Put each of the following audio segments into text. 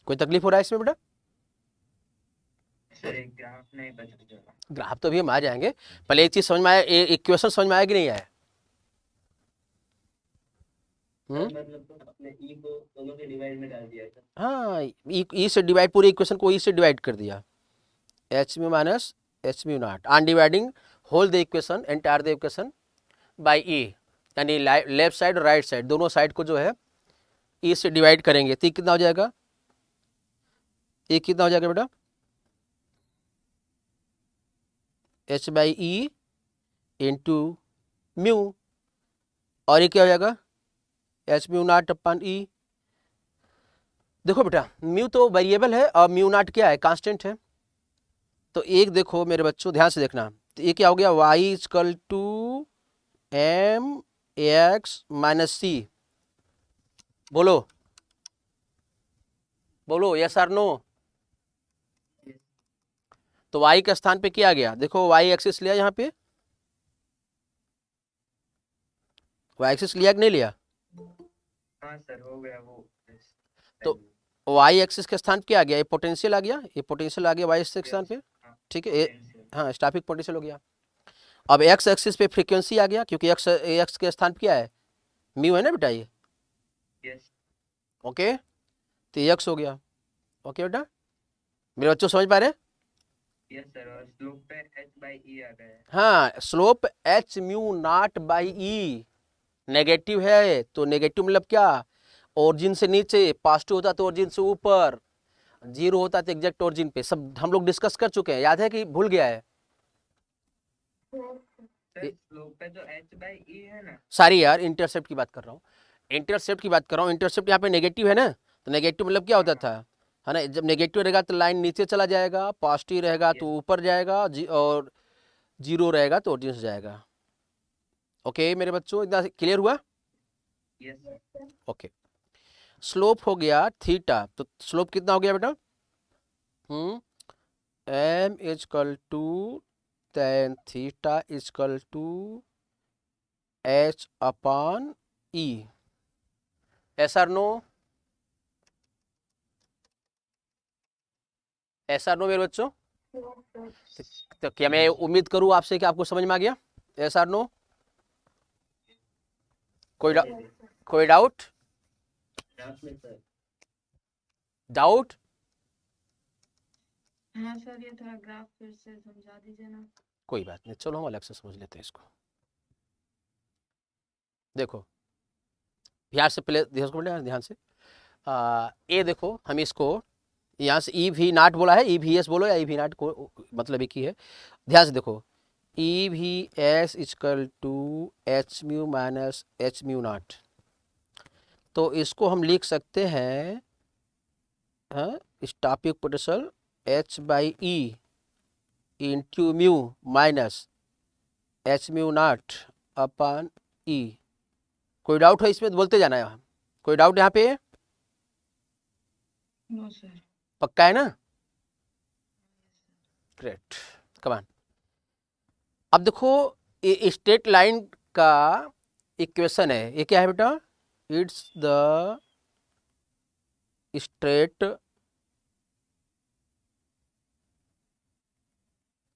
कोई तकलीफ हो रहा है इसमें बेटा? सर एक ग्राफ नहीं पता चला। ग्राफ तो अभी हम आ जाएंगे, पहले एक चीज समझ में आया, इक्वेशन समझ में आया कि नहीं आया? सर मतलब तो अपने ई को दोनों के डिवाइड में डाल दिया था। हाँ, ई से डिवाइड, पूरी इक्वेशन को ई से डिवाइड कर दिया, H mu minus H mu naught, on dividing whole the equation, entire the equation by E, यानी लेफ्ट साइड और राइट साइड दोनों साइड को जो है ई से डिवाइड करेंगे तो कितना हो जाएगा? ई कितना हो जाएगा बेटा? H by E into mu, और ये क्या हो जाएगा? एच म्यू नॉट अपन ई। देखो बेटा, म्यू तो वेरिएबल है और म्यू नॉट क्या है? कांस्टेंट है। तो एक देखो मेरे बच्चों, ध्यान से देखना, तो ये क्या हो गया? Y equal to M X minus C. बोलो बोलो, यस और नो? तो y के स्थान पे क्या आ गया? देखो y एक्सिस लिया यहाँ पे, y एक्सिस लिया कि नहीं लिया? हाँ सर हो गया वो। तो y एक्सिस के स्थान पे क्या आ गया? ये पोटेंशियल आ गया, ये पोटेंशियल आ गया y एक्सिस के स्थान पे, ठीक है। हाँ, स्टैटिक पोटेंशियल हो गया। अब x एक्सिस पे फ्रीक्वेंसी आ गया, क्योंकि x के स्थान पे क्या है? म्यू है ना बेटा ये। यस ओके, तो ये x हो गया। ओके बेटा, मेरे बच्चों समझ पा रहे? यस सर, और स्लोप पे h बाई ई आ गया है। हाँ, slope H mu naught by E negative है, तो नेगेटिव मतलब क्या? ओरिजिन से नीचे, पॉजिटिव होता तो ओरिजिन से ऊपर, जीरो होता तो एग्जैक्ट ओरिजिन पे। सब हम लोग डिस्कस कर चुके हैं, याद है कि भूल गया है? सर स्लोप पे तो h बाई ई है ना। सारी यार, इंटरसेप्ट की बात कर रहा हूँ, इंटरसेप्ट की बात कर रहा हूँ। इंटरसेप्ट यहाँ पे नेगेटिव है ना, तो नेगेटिव मतलब क्या होता था? है ना, जब नेगेटिव रहेगा तो लाइन नीचे चला जाएगा, पॉजिटिव रहेगा तो ऊपर जाएगा, और जीरो रहेगा तो ओरिजिन से जाएगा। ओके मेरे बच्चों, इतना क्लियर हुआ? यस ओके, स्लोप हो गया थीटा, तो स्लोप कितना हो गया बेटा? M equal to tan theta equal to H upon E. Yes or no? Yes or no मेरे बच्चों? तो क्या मैं उम्मीद करूं आपसे कि आपको समझ में आ गया? Yes or no? कोई कोई डाउट? डाउट? हाँ सर, ये थोड़ा ग्राफ फिर से समझा दीजिए ना। कोई बात नहीं, चलो हम अलग से समझ लेते हैं इसको। देखो ध्यान से, पहले ध्यान से, ये देखो, हम इसको यहाँ से ई भी नाट बोला है, ई भी एस बोलो या ई भी नाट, को मतलब एक ही है। ध्यान से देखो, ई भी S equal to H mu minus H mu naught, तो इसको हम लिख सकते हैं, हाँ, static potential H by E into mu minus H mu naught upon E. कोई डाउट है इसमें तो बोलते जाना है। कोई डाउट यहाँ पे? No sir. पक्का है ना? Great, come on. अब देखो, ये स्ट्रेट लाइन का इक्वेशन है, ये क्या है बेटा? It's the straight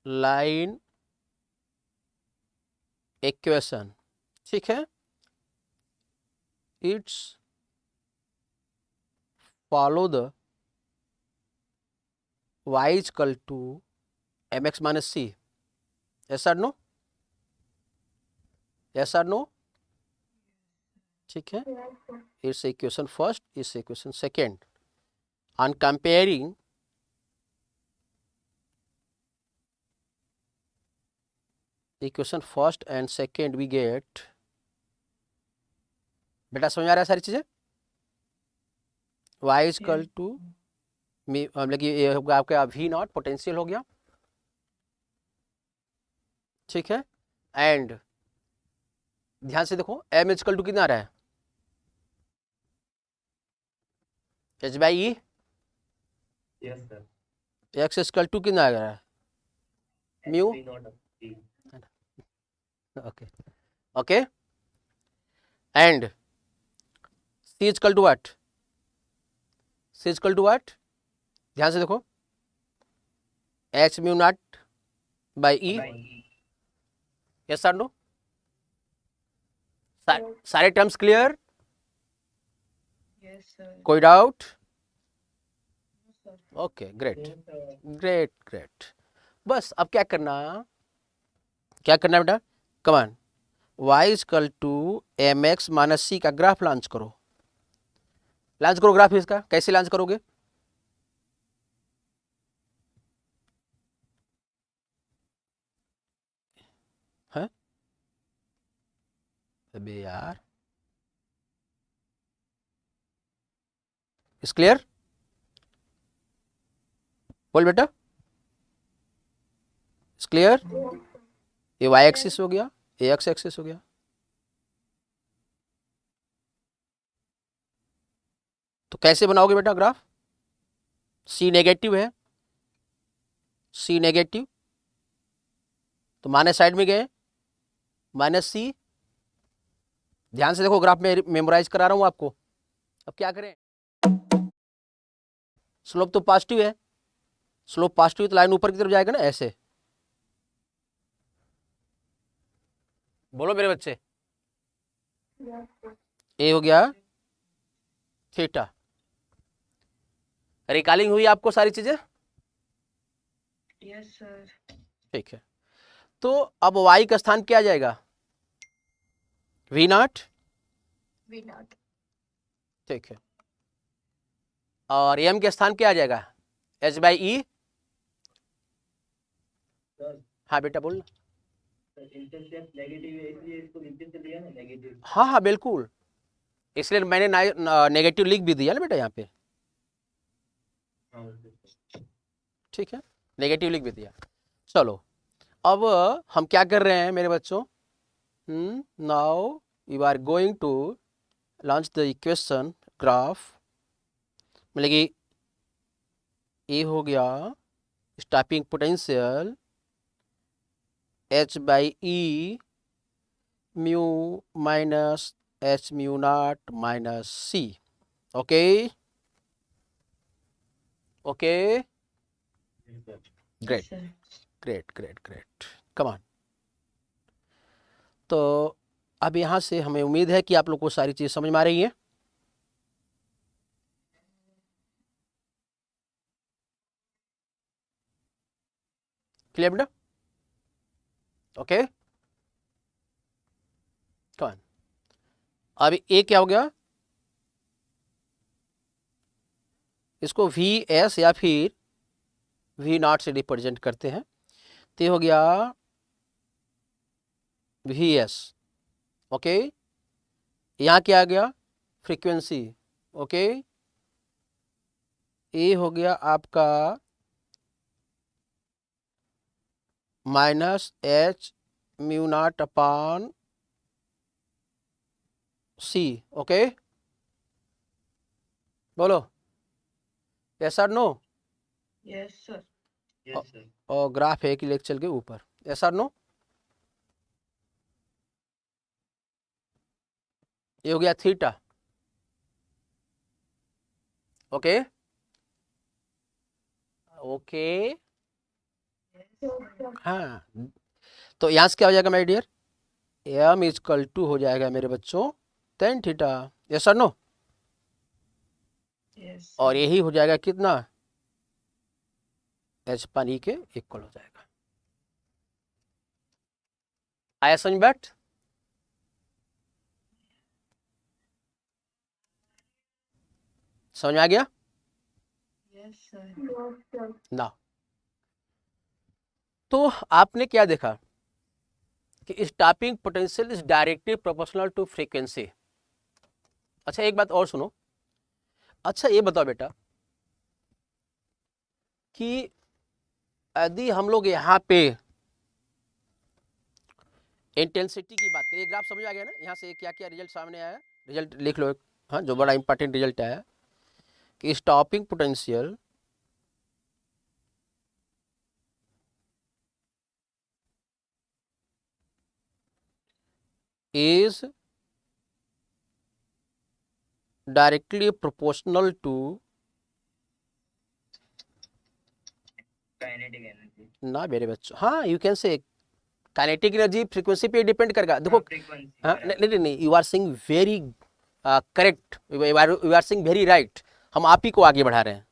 line equation, ठीक है। It's follow the y equal to mx minus C. Yes और नो? यस और नो? ठीक है, it's equation first, it's equation second. On comparing equation first and second we get, बेटा समझ आ रहा है सारी चीजें? y इक्वल टू, मतलब ये होगा आपका v नॉट, पोटेंशियल हो गया, ठीक है। एंड ध्यान से देखो, m इक्वल टू कितना आ रहा है? h by E. Yes sir, x equal to कितना आ रहा है? Mu. Okay okay, and c equal to what? c equal to what? ध्यान से देखो, H mu naught by E, yes और नो, सारे टर्म्स क्लियर, Yes, sir. कोई doubt? No, sir. Okay great great great. बस अब क्या करना, क्या करना है बेटा, come on y equal to M X minus C का ग्राफ लॉन्च करो, लॉन्च करो ग्राफ इसका, कैसे लॉन्च करोगे? हैं अबे यार, इस क्लियर, बोल बेटा, इस क्लियर, ये y एक्सिस हो गया, ये x एक्सिस हो गया, तो कैसे बनाओगे बेटा ग्राफ? c नेगेटिव है, c नेगेटिव, तो माइनस साइड में गए, माइनस सी, ध्यान से देखो ग्राफ में मेमोराइज करा रहा हूं आपको। अब क्या करें, स्लोप तो पॉजिटिव है, स्लोप पॉजिटिव तो लाइन ऊपर की तरफ जाएगा ना, ऐसे, बोलो मेरे बच्चे, ए हो गया थीटा, रिकॉलिंग हुई आपको सारी चीजें? Yes, sir. ठीक है, तो अब y का स्थान क्या आ जाएगा? V naught, V naught. ठीक है, और m के स्थान क्या आ जाएगा? h बाई ई, सर हाँ बेटा बोल, इंटरसेप्ट नेगेटिव है इसलिए इसको नीचे से लिया ना नेगेटिव। हाँ हाँ बिल्कुल, इसलिए मैंने नेगेटिव लिख भी दिया ना बेटा यहाँ पे, हाँ सर। ठीक है, नेगेटिव लिख भी दिया। चलो अब हम क्या कर रहे हैं मेरे बच्चों, now you are going to launch the equation graph, मतलब कि ये हो गया stopping potential h by E mu minus H mu naught minus C, okay okay, great Yes, sir. Great great great, come on. तो अब यहाँ से हमें उम्मीद है कि आप लोग को सारी चीज़ समझ में आ रही है। क्लियर बेटा, ओके, कम। अब ए क्या हो गया, इसको वी एस या फिर वी नॉट से रिप्रेजेंट करते हैं, तो ये हो गया वी एस, ओके, यहाँ क्या आ गया, फ्रीक्वेंसी, ओके, ये हो गया आपका minus H mu naught upon C, okay, बोलो यस और no, Yes, sir. Yes sir. और ग्राफ एक ही लेके चल के ऊपर, यस और नो, ये हो गया theta, okay okay, Yes, sir. हाँ, तो यहाँ से क्या हो जाएगा मेरे डियर, एम इजकल टू हो जाएगा मेरे बच्चों टेन थीटा, यस और नो, Yes, और sir. यही हो जाएगा कितना, एच पानी के इक्वल हो जाएगा। आया समझ बैठ, समझ में आ गया Yes, sir. ना? तो आपने क्या देखा कि stopping potential is directly proportional to frequency. अच्छा एक बात और सुनो, अच्छा ये बताओ बेटा कि यदि हम लोग यहाँ पे इंटेंसिटी की बात करें, ग्राफ समझ आ गया ना, यहाँ से क्या क्या रिजल्ट सामने आया, रिजल्ट लिख लो एक, हाँ, जो बड़ा इंपॉर्टेंट रिजल्ट आया कि stopping potential is directly proportional to kinetic energy, ना मेरे बच्चों, हाँ you can say kinetic energy frequency पे डिपेंड करेगा। देखो फ्रीक्वेंसी, हाँ, नहीं, you are saying very correct, you are saying very right. हम आप ही को आगे बढ़ा रहे हैं,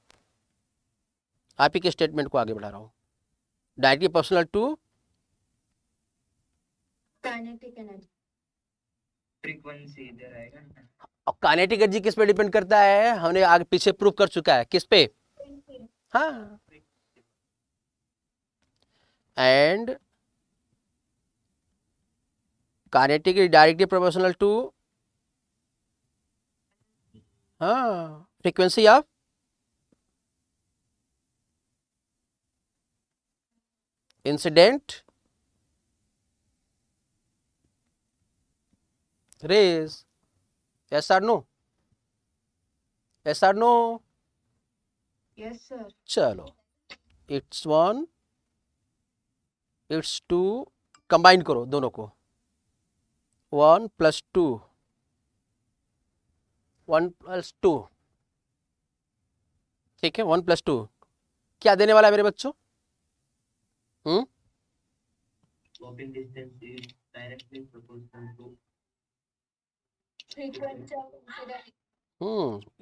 आप ही के स्टेटमेंट को आगे बढ़ा रहा हूँ। Directly proportional to Kinetic energy. Frequency इधर आएगा ना। और काइनेटिक एनर्जी किस पे डिपेंड करता है, हमने आगे पीछे प्रूव कर चुका है, किस पे, हाँ, and kinetic is directly proportional to, हाँ, frequency of incident rays. yes or no, yes or no? Yes, sir. चलो, it's 1, it's 2, कंबाइन करो दोनों को, 1 + 2, 1 + 2, ठीक है, 1 + 2 क्या देने वाला है मेरे बच्चों? Swapping distance is directly proportional to Frequency of incident.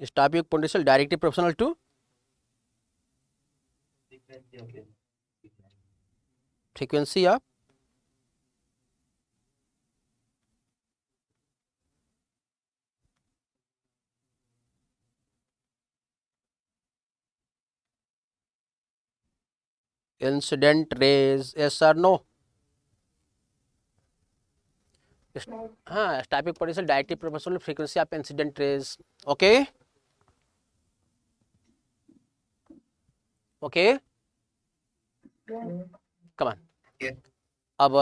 Stopping potential directly proportional to frequency of it. Frequency of incident rays, yes or no? हाँ, stopping potential directly proportional frequency of incident rays, okay okay, come on. Yes. अब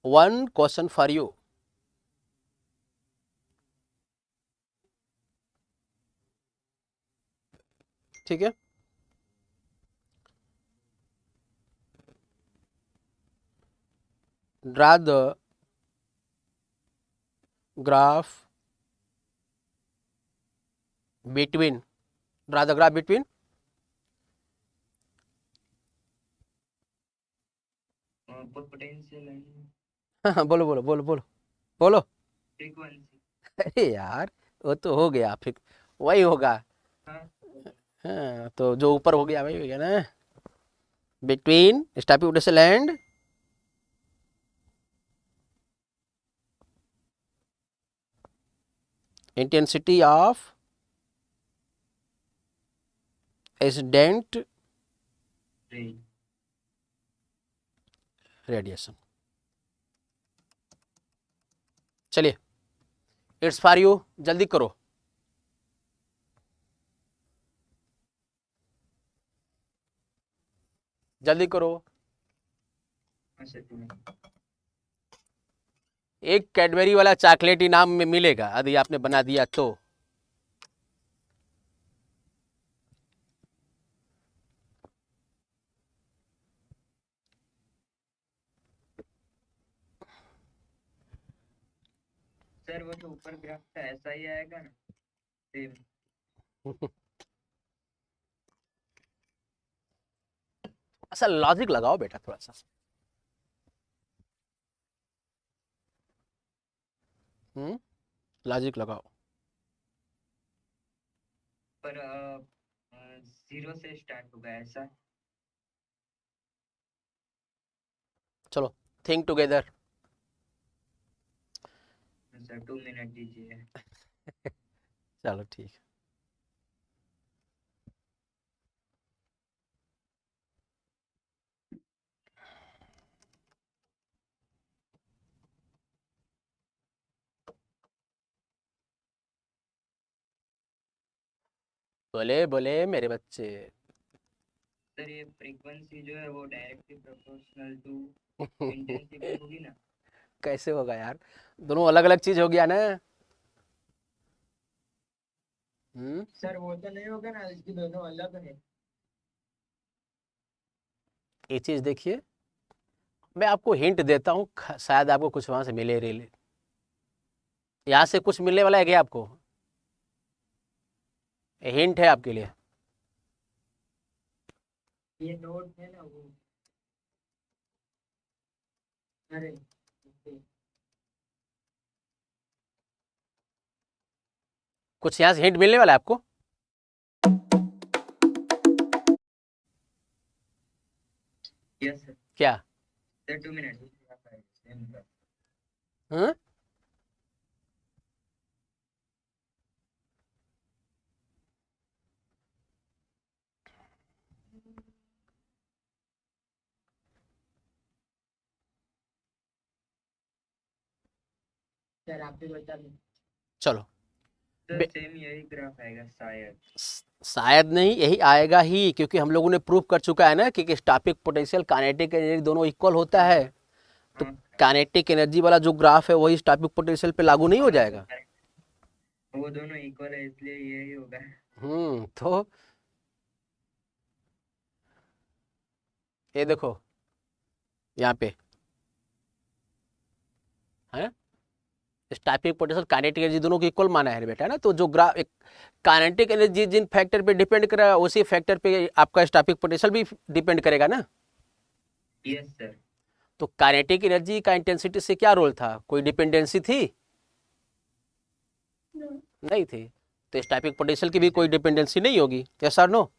1 question for you, ठीक है, draw the graph between, draw the graph between Potential and हाँ, बोलो बोलो बोलो बोलो बोलो। frequency. अरे यार, वो तो हो गया, फिर वही होगा, हाँ, हाँ, तो जो ऊपर हो गया वही हो गया ना, between stopping potential and intensity of incident ray. Radiation. चलिए, इट्स फॉर यू, जल्दी करो, जल्दी करो। अच्छा, तुम्हें एक कैडबरी वाला चॉकलेट इनाम में मिलेगा यदि आपने बना दिया तो। सर वो जो ऊपर ग्राफ था ऐसा ही आएगा ना, सेम? ऐसा लॉजिक लगाओ बेटा थोड़ा सा, लॉजिक लगाओ। पर 0 से स्टार्ट होगा ऐसा? चलो, थिंक टुगेदर। सर 2 मिनट दीजिए। चलो ठीक है, बोले बोले मेरे बच्चे। सर ये फ्रीक्वेंसी जो है वो डायरेक्टली प्रोपोर्शनल टू इंटेंसिटी होगी ना? कैसे होगा यार, दोनों अलग अलग चीज हो गया ना। सर वो तो नहीं होगा ना, इसकी दोनों अलग है। ये चीज देखिए, मैं आपको हिंट देता हूँ, शायद आपको कुछ वहां से मिले रिले, यहाँ से कुछ मिलने वाला है क्या आपको? हिंट है आपके लिए, ये नोट है ना वो, अरे कुछ यहाँ से हिंट मिलने वाला है आपको? यस सर क्या? Sir 2 minute. हाँ? सर आप भी बता दो। चलो, सर बे- सेम यही ग्राफ आएगा शायद। शायद नहीं, यही आएगा ही, क्योंकि हम लोगों ने प्रूव कर चुका है ना कि स्टैटिक पोटेंशियल काइनेटिक एनर्जी दोनों इक्वल होता है। तो हाँ काइनेटिक एनर्जी वाला जो ग्राफ है वही स्टैटिक पोटेंशियल पे लागू नहीं हो जाएगा। वो दोनों इक्वल है इसलिए यही होगा। तो ये देखो यहाँ पे है, स्टैटिक पोटेंशियल काइनेटिक एनर्जी दोनों को इक्वल माना है बेटा, है ना। तो जो ग्राफ एक काइनेटिक एनर्जी जिन फैक्टर पे डिपेंड करेगा उसी फैक्टर पे आपका स्टैटिक पोटेंशियल भी डिपेंड करेगा ना। Yes sir. तो काइनेटिक एनर्जी का इंटेंसिटी से क्या रोल था? कोई डिपेंडेंसी थी? No. नहीं थी। तो स्टैटिक पोटेंशियल की भी कोई डिपेंडेंसी नहीं होगी। यस और नो?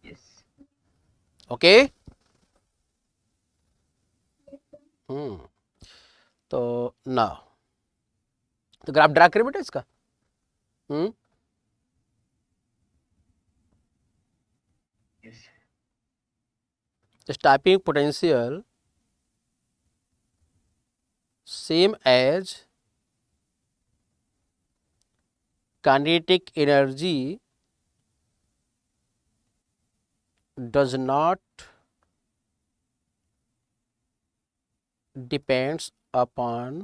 Yes okay. तो ना, तो ग्राफ ड्रा करें बेटा इसका। Yes static potential same as kinetic energy does not depends upon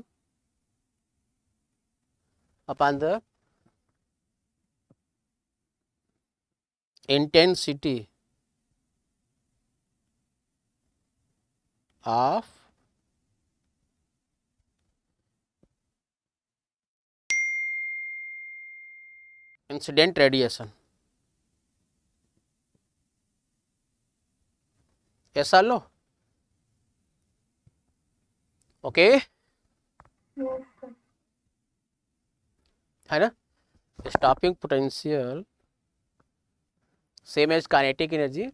the intensity of incident radiation. ऐसा लो, ओके, Yes, sir. है ना। Stopping potential same as kinetic energy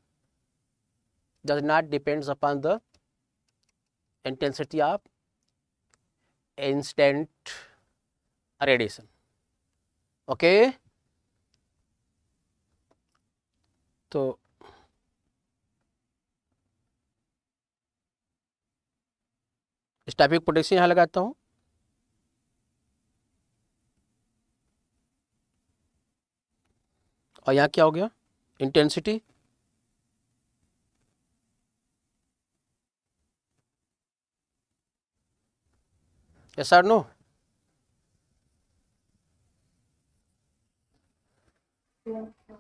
does not depends upon the intensity of instant radiation. Okay. तो static potential यहाँ लगाता हूँ, और यहाँ क्या हो गया? इंटेंसिटी। यस और नो? Yes, sir.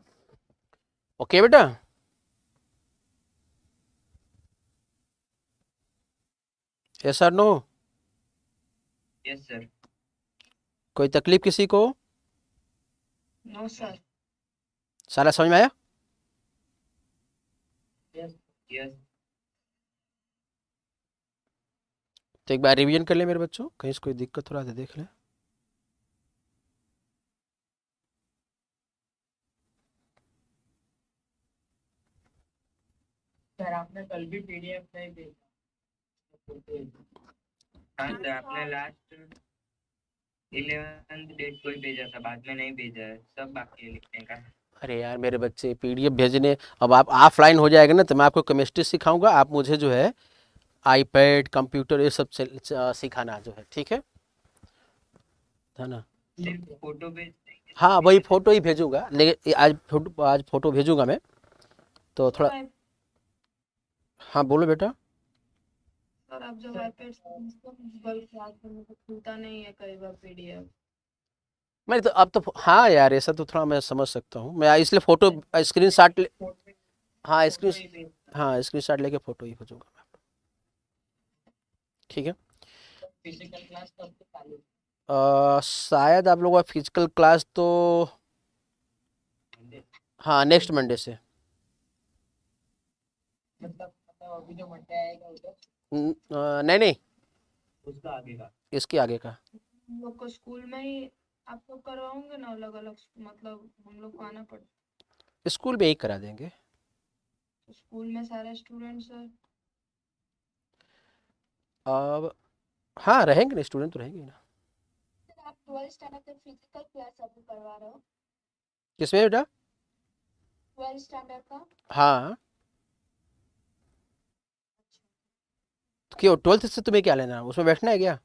ओके बेटा। यस और नो? Yes sir. कोई तकलीफ किसी को? No, sir. सारा समझ में आया? यस यस तो एक बार रिवीजन कर ले मेरे बच्चों, कहीं से कोई दिक्कत हो रहा है तो देख ले। सर आपने कल भी पीडीएफ नहीं भेजा। हाँ सर आपने लास्ट 11th डेट को ही भेजा था, बाद में नहीं भेजा है, सब बाकी है लिखने का। अरे यार मेरे बच्चे, पीडीएफ भेजने, अब आप ऑफलाइन हो जाएगा ना तो मैं आपको केमिस्ट्री सिखाऊंगा, आप मुझे जो है आईपैड कंप्यूटर ये सब सिखाना जो है, ठीक है ना। सिर्फ फोटो भेज देंगे। हाँ वही फोटो ही भेजूंगा, लेकिन आज फोटो भेजूंगा मैं, तो थोड़ा। Sir, हाँ बोलो बेटा। सर आप जब iPad से गूगल क्लास में तो खुलता नहीं है कई बार PDF। मैं तो अब तो, हाँ यार ऐसा तो थोड़ा मैं समझ सकता हूँ, मैं इसलिए फोटो स्क्रीन शॉट ले, हाँ स्क्रीन शॉट लेके फोटो ही भेजूंगा मैं, ठीक है। फिजिकल क्लास कब से चालू? शायद आप लोगों का फिजिकल क्लास तो हाँ नेक्स्ट मंडे से। मतलब अभी जो मट्टा आएगा उधर नहीं नहीं, उसका आगे का। इसके आगे का। हम लोग को स्कूल में ही आप लोग करवाओगे ना अलग अलग, मतलब हम लोग को आना पड़ता? स्कूल में ही करा देंगे। तो स्कूल में सारे स्टूडेंट्स अब हाँ रहेंगे ना, स्टूडेंट तो रहेंगे ना। आप 12th स्टैंडर्ड का फिजिकल क्लास अभी करवा रहे हो? किसमें बेटा? 12th स्टैंडर्ड का? हाँ, तो क्यों 12th से तुम्हें क्या लेना, उसमें बैठना है क्या?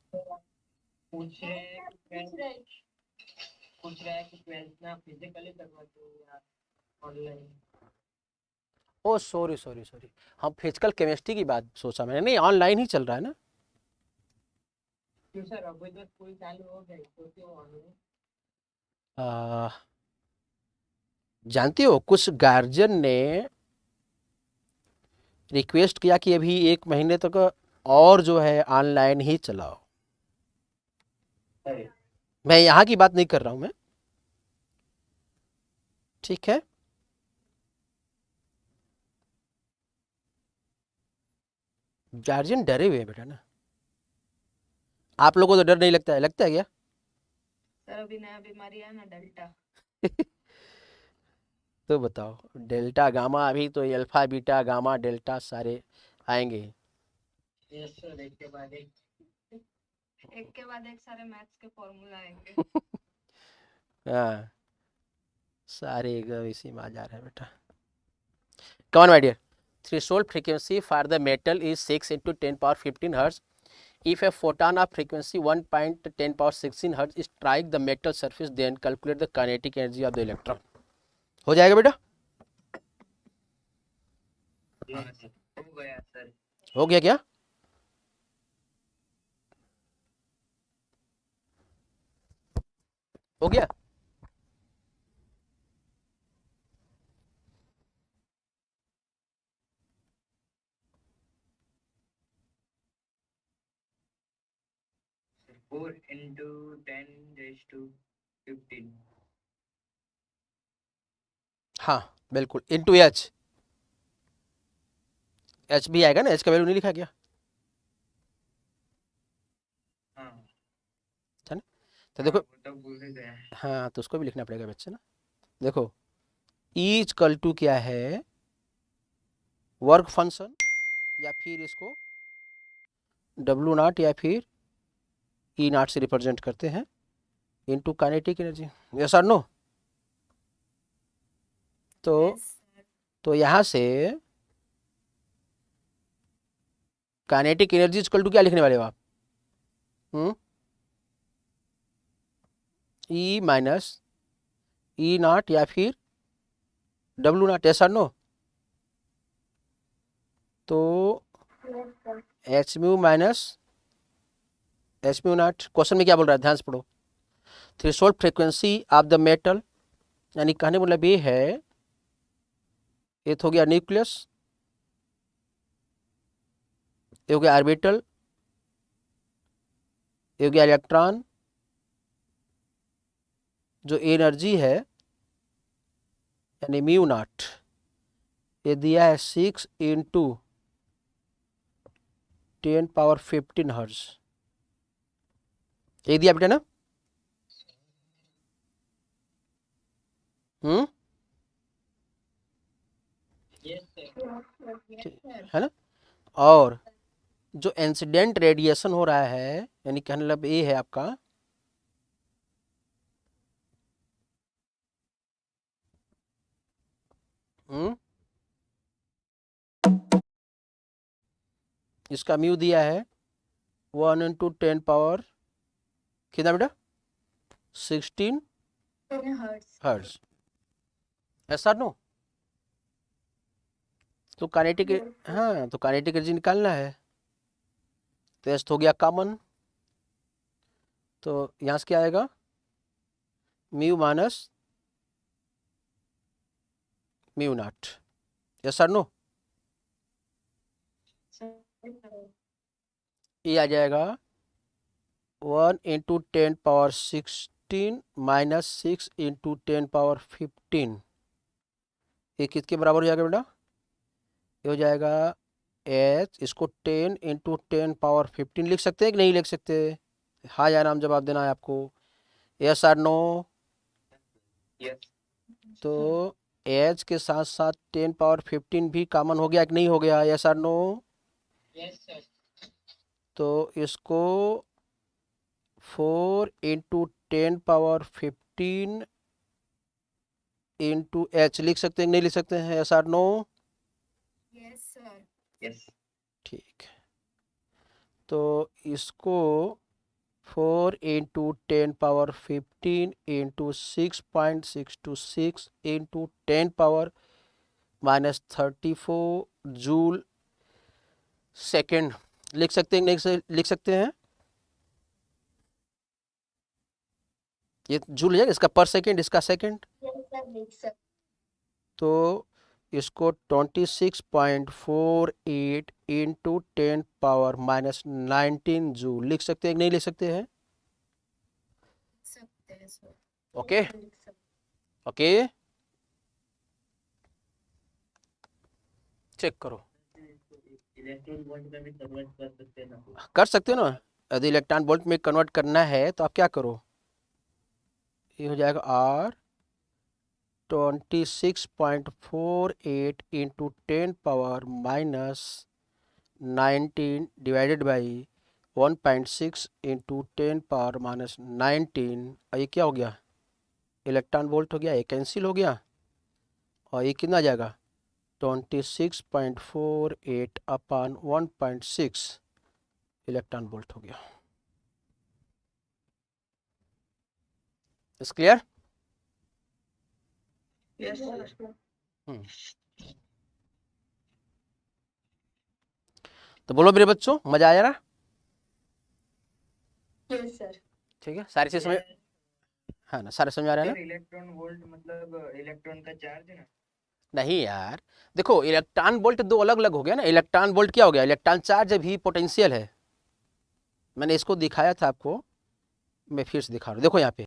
पूछ रहे हैं कि पूछ रहे हैं। पूछ रहा है कि 12th में आप फिजिकली करवाते हो या ऑनलाइन? ओ सॉरी सॉरी सॉरी, हम फिजिकल केमिस्ट्री की बात सोचा मैंने, नहीं ऑनलाइन ही चल रहा है ना। क्यों सर, अभी तो स्कूल चालू हो गई तो क्यों ऑनलाइन? आ, जानती हो कुछ गार्जियन ने रिक्वेस्ट किया कि अभी 1 महीने तक और जो है ऑनलाइन ही चलाओ। अरे मैं यहाँ की बात नहीं कर रहा हूँ मैं, ठीक है। गार्जियन डरे हुए हैं बेटा ना। आप लोगों को तो डर नहीं लगता है, लगता है क्या? सर अभी नया बीमारी है ना डेल्टा। तो बताओ, डेल्टा गामा, अभी तो अल्फा बीटा गामा डेल्टा सारे आएंगे। यस सर, एक के बाद एक। एक के बाद एक सारे मैथ्स के फॉर्मूला आएंगे। हाँ, सारे एकदम इसी में आ जा रहे हैं बेटा। कौन my dear, threshold frequency for the metal is 6 × 10⁻15 hertz. If a photon of frequency 1.10⁻16 Hz strike the metal surface, then calculate the kinetic energy of the electron. हो जाएगा बेटा? हाँ सर, हो गया सर। हो गया क्या? हो गया? सर 4 × 10⁻15। हाँ बिल्कुल, इंटू एच। एच भी आएगा ना, एच का वैल्यू नहीं लिखा क्या? हाँ है ना? तो हाँ, देखो, वो तो भूल ही गया। हाँ तो उसको भी लिखना पड़ेगा बच्चे ना। देखो, ई इक्वल टू क्या है, वर्क फंक्शन, या फिर इसको डब्लू नॉट या फिर ई नॉट से रिप्रेजेंट करते हैं, इनटू काइनेटिक एनर्जी। यस और नो? तो तो यहाँ से काइनेटिक एनर्जी इक्वल टू क्या लिखने वाले हो आप? ई माइनस ई नॉट या फिर डब्लू नॉट, यस और नो? तो H mu minus H mu not, question में क्या बोल रहा है, ध्यान से पढ़ो। Threshold frequency of the metal, यानी कहने मतलब ये है, ये तो हो गया न्यूक्लियस, ये हो गया ऑर्बिटल, ये हो गया इलेक्ट्रॉन। जो एनर्जी है यानी म्यू नॉट, ये दिया है 6 × 10⁻15 हर्ट्ज, ये दिया बेटा ना। Yes sir. है ना? और जो इंसिडेंट रेडिएशन हो रहा है, यानी कहने मतलब ये है आपका इसका म्यू दिया है 1 × 10 कितना बेटा, 16 हर्ट्ज, ऐसा नो? तो काइनेटिक, हाँ तो काइनेटिक एनर्जी निकालना है, तो एस हो गया कॉमन, तो यहाँ से क्या आएगा, mu minus mu naught, yes और नो? ये आ जाएगा 1 × 10⁻16 माइनस 6 × 10⁻15, ये किसके बराबर हो जाएगा बेटा, ये हो जाएगा एच, इसको 10 इंटू 10⁻15 लिख सकते हैं कि नहीं लिख सकते? हाँ या नाम जवाब देना है आपको, यस और नो। यस तो एच के साथ साथ 10⁻15 भी कॉमन हो गया कि नहीं हो गया, यस और नो? Yes sir. तो इसको 4 इंटू 10⁻15 इंटू एच लिख सकते हैं कि नहीं लिख सकते हैं, यस और नो? Yes sir. यस ठीक, तो इसको 4 into 10⁻15 into 6.626 into 10⁻−34 joule second लिख सकते हैं, नहीं लिख सकते हैं? ये जूल है, इसका पर सेकेंड, इसका सेकेंड। यस सर, लिख सकते। तो इसको 26.48 इंटू 10⁻−19 जूल लिख सकते हैं कि नहीं लिख सकते हैं? सकते हैं सर। ओके लिख सकते। ओके, चेक करो। इलेक्ट्रॉन वोल्ट में भी कन्वर्ट कर सकते हैं ना? कर सकते हो ना, यदि इलेक्ट्रॉन वोल्ट में कन्वर्ट करना है तो आप क्या करो, ये हो जाएगा R 26.48 into 10⁻−19 divided by 1.6 into 10⁻−19, और ये क्या हो गया, इलेक्ट्रॉन वोल्ट हो गया, ये कैंसिल हो गया, और ये कितना आ जाएगा 26.48 अपॉन 1.6 इलेक्ट्रॉन वोल्ट हो गया। Is clear? Yes sir. तो बोलो मेरे बच्चों, मजा आया ना? Yes sir. ठीक है, सारी चीज समझ, हाँ ना, सारे समझ आ रहे हैं ना? इलेक्ट्रॉन वोल्ट मतलब इलेक्ट्रॉन का चार्ज है ना? नहीं यार, देखो इलेक्ट्रॉन वोल्ट दो अलग अलग हो गया ना। इलेक्ट्रॉन वोल्ट क्या हो गया, इलेक्ट्रॉन चार्ज भी पोटेंशियल है, मैंने इसको दिखाया था आपको, मैं फिर से दिखा रहा हूँ, देखो यहाँ पे